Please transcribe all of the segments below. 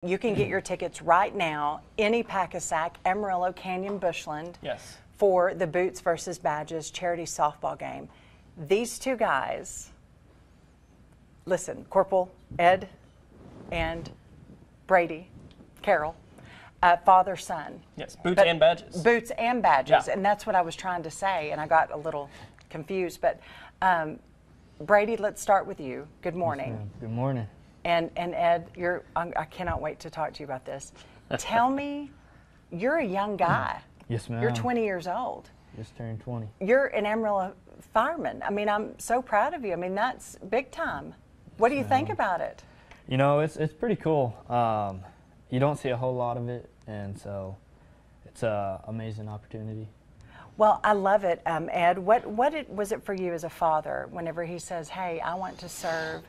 You can get your tickets right now, any Paccasac, Amarillo, Canyon, Bushland, Yes. for the Boots versus Badges charity softball game. These two guys, listen, Corporal Ed and Brady Carroll, father son. Yes, Boots and Badges. Boots and Badges, Yeah. and that's what I was trying to say, and I got a little confused. But Brady, let's start with you. Good morning. Yes, good morning. And Ed, I cannot wait to talk to you about this. Tell me, you're a young guy. Yes, ma'am. You're 20 years old. Just turned 20. You're an Amarillo fireman. I mean, I'm so proud of you. I mean, that's big time. What do you think about it? You know, it's pretty cool. You don't see a whole lot of it, and so it's an amazing opportunity. Well, I love it, Ed. What was it for you as a father whenever he says, hey, I want to serve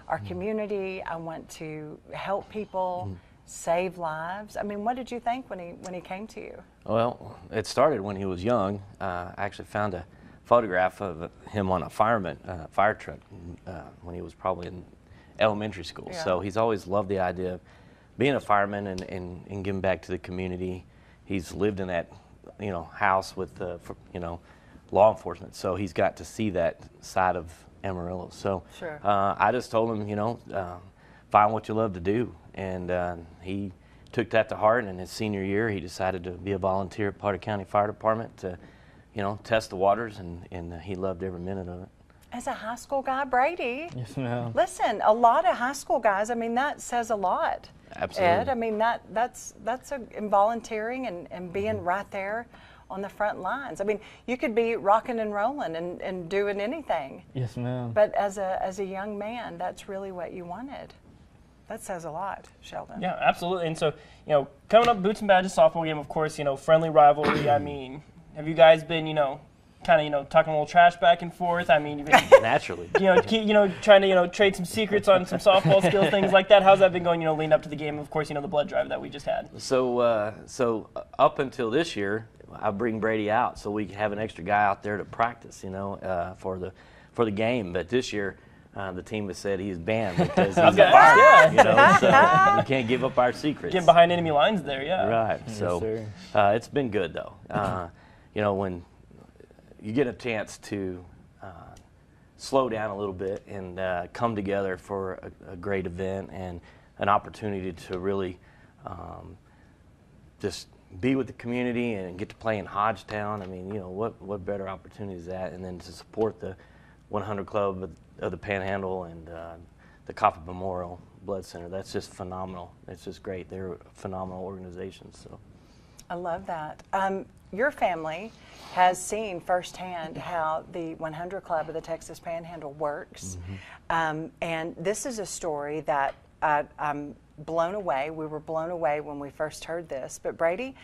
our community, I want to help people, save lives? I mean, what did you think when he came to you? Well, it started when he was young. I actually found a photograph of him on a fire truck when he was probably in elementary school. Yeah. So he's always loved the idea of being a fireman and giving back to the community. He's lived in that, house with, law enforcement. So he's got to see that side of Amarillo. So Sure. I just told him, find what you love to do. And he took that to heart. And his senior year, he decided to be a volunteer at Potter County Fire Department to, test the waters. And he loved every minute of it. As a high school guy, Brady, Yes, ma'am. listen, a lot of high school guys, I mean, that says a lot. Absolutely. Ed, I mean, that's volunteering and being right there on the front lines. I mean, you could be rocking and rolling and doing anything. Yes, ma'am. But as a young man, that's really what you wanted. That says a lot, Sheldon. Yeah, absolutely. And so, coming up, Boots and Badges softball game, of course, friendly rivalry. I mean, have you guys been, kind of, talking a little trash back and forth? I mean, you've been, Naturally. trying to, trade some secrets on some softball skills, things like that. How's that been going, leading up to the game? Of course, the blood drive that we just had. So up until this year, I bring Brady out so we can have an extra guy out there to practice, for the game. But this year, the team has said he's banned because he's a fireman, so you can't give up our secrets. Getting behind enemy lines there, yeah. Right. Yes, So sir. it's been good though. When you get a chance to slow down a little bit and come together for a great event and an opportunity to really just be with the community and get to play in Hodgetown. I mean, what better opportunity is that? And then to support the 100 Club of the Panhandle and the Coffee Memorial Blood Center. That's just phenomenal. It's just great. They're a phenomenal organization. So. I love that. Your family has seen firsthand how the 100 Club of the Texas Panhandle works. And this is a story that I'm blown away. We were blown away when we first heard this. But Brady,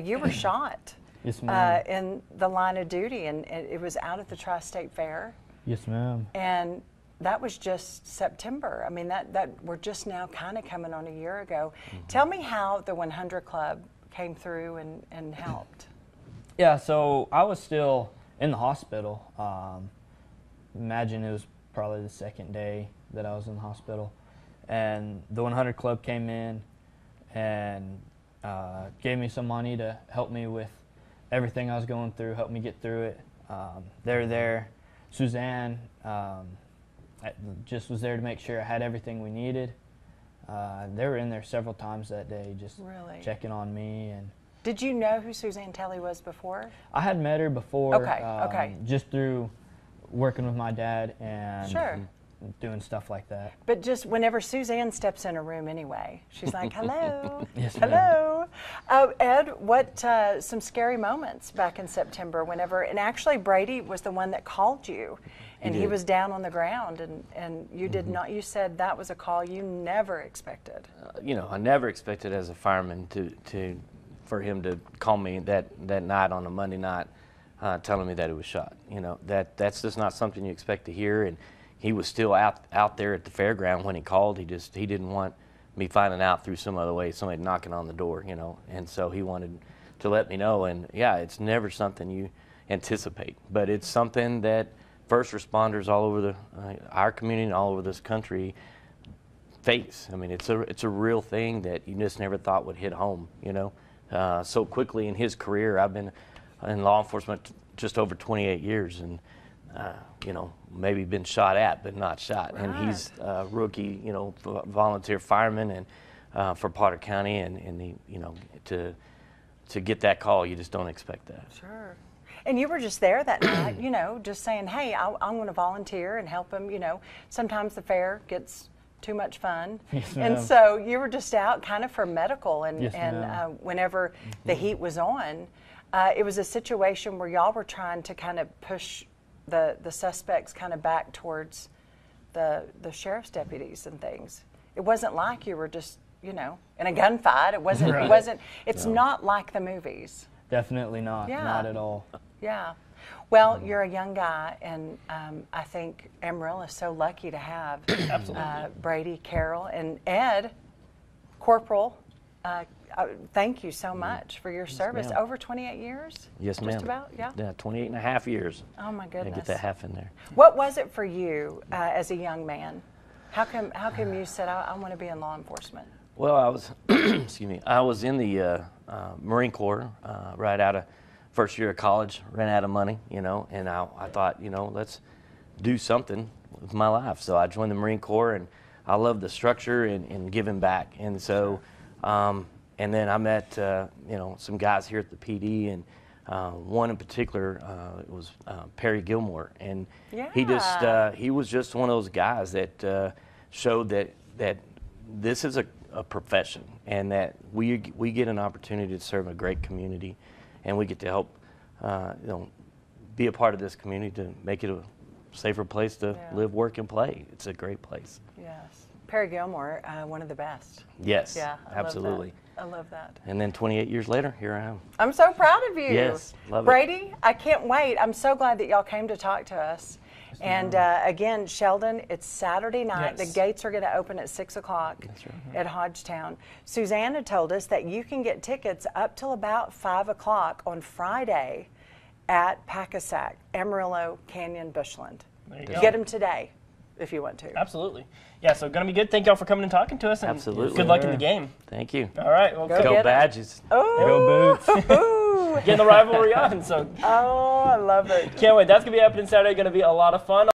you were shot Yes, ma'am. in the line of duty, and it was out at the Tri-State Fair. Yes, ma'am. And that was just September. I mean, that we're just now kind of coming on a year ago. Tell me how the 100 Club came through and helped. Yeah, so I was still in the hospital. Imagine it was probably the second day that I was in the hospital. And the 100 Club came in and gave me some money to help me with everything I was going through, help me get through it. They were there. Suzanne just was there to make sure I had everything we needed. They were in there several times that day just Really? checking on me. And Did you know who Suzanne Telly was before? I had met her before, Okay. just through working with my dad and Sure. doing stuff like that. But just whenever Suzanne steps in a room anyway, she's like, hello, Yes, ma'am. hello. Ed, what some scary moments back in September and actually Brady was the one that called you, and he did. was down on the ground, and you did not, you said that was a call you never expected. I never expected as a fireman for him to call me that night on a Monday night, telling me that he was shot. That's just not something you expect to hear. And he was still out there at the fairground when he called. He didn't want me finding out through some other way, somebody knocking on the door, And so he wanted to let me know. And yeah, it's never something you anticipate, but it's something that first responders all over our community and all over this country face. I mean, it's a real thing that you just never thought would hit home. So quickly in his career. I've been in law enforcement just over 28 years, and maybe been shot at, but not shot. Right. And he's a rookie, volunteer fireman, and for Potter County, and to get that call, you just don't expect that. Sure. And you were just there that night, just saying, hey, I'm going to volunteer and help him. Sometimes the fair gets too much fun. Yes, and ma'am. so you were just out kind of for medical. And, Yes, ma'am. whenever the heat was on, it was a situation where y'all were trying to kind of push the suspects kind of back towards the sheriff's deputies and things. It wasn't like you were just, in a gunfight. It wasn't, Right. It's not like the movies. Definitely not. Yeah. Not at all. Yeah. Well, you're a young guy, and I think Amarillo is so lucky to have Brady, Carol, and Ed, Corporal. Thank you so much for your service. ma'am. Over 28 years? Yes, ma'am. Just about, yeah? Yeah, 28 and a half years. Oh, my I goodness. get that half in there. What was it for you as a young man? How come you said, I want to be in law enforcement? Well, I was, excuse me, I was in the Marine Corps right out of first year of college, ran out of money, and I thought, let's do something with my life. So I joined the Marine Corps, and I love the structure and giving back. And so, and then I met, some guys here at the PD, and one in particular was Perry Gilmore. And he was just one of those guys that showed that this is a profession, and that we get an opportunity to serve a great community, and we get to help be a part of this community to make it a safer place to live, work, and play. It's a great place. Yes. Perry Gilmore, one of the best. Yes, Yeah, absolutely. I love that. And then 28 years later, here I am. I'm so proud of you. Yes, love it. Brady, I can't wait. I'm so glad that y'all came to talk to us. And again, Sheldon, it's Saturday night. Yes. The gates are going to open at 6 o'clock at Hodgetown. Susanna told us that you can get tickets up till about 5 o'clock on Friday at Paccasac, Amarillo Canyon, Bushland. There you go. Get them today if you want to. Absolutely. Yeah, so going to be good. Thank y'all for coming and talking to us. And Absolutely. good luck in the game. Thank you. All right. Well, Go go get Go 'em. Badges. Oh, Go Boots. ooh. getting the rivalry on. So Oh, I love it. can't wait. That's going to be happening Saturday. Going to be a lot of fun.